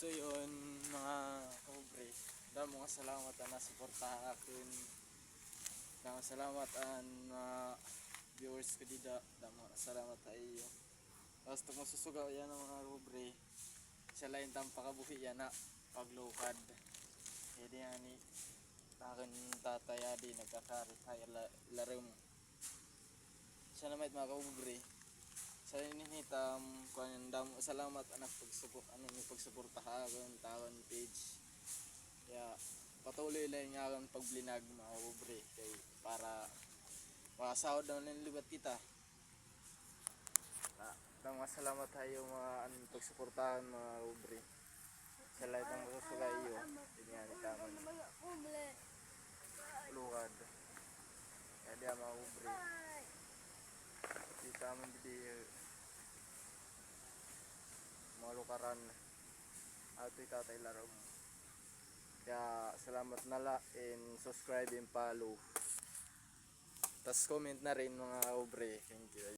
So yun mga kobre, damo nga salamat na nasuportahan akin. Damo salamat ang mga viewers ko dito. Damo salamat sa iyo. Tapos itong masusugaw yan ng mga kobre, sa lain tang pakabuhi yan na paglukad. Hindi yan ni akin tataya di nagkakari tayo laro mo. Siya naman mga kobre. Sa inihitam kuan damo salamat anak pagsuport pagsuportahan ang tawon page. Kaya patuloy lang nga ang pagblinag mga kobre kay para makasahod naman ng libat kita. Damo salamat tayo mga pagsuportahan mga kobre. Sa lahat ng masusugay iyo. Ganyan itaman. Lukad. Kaya di mga kobre. Di taman di mga lukaran at itatay laro mo. Kaya salamat nala and subscribe and follow. Tas comment na rin mga kobre. Thank you.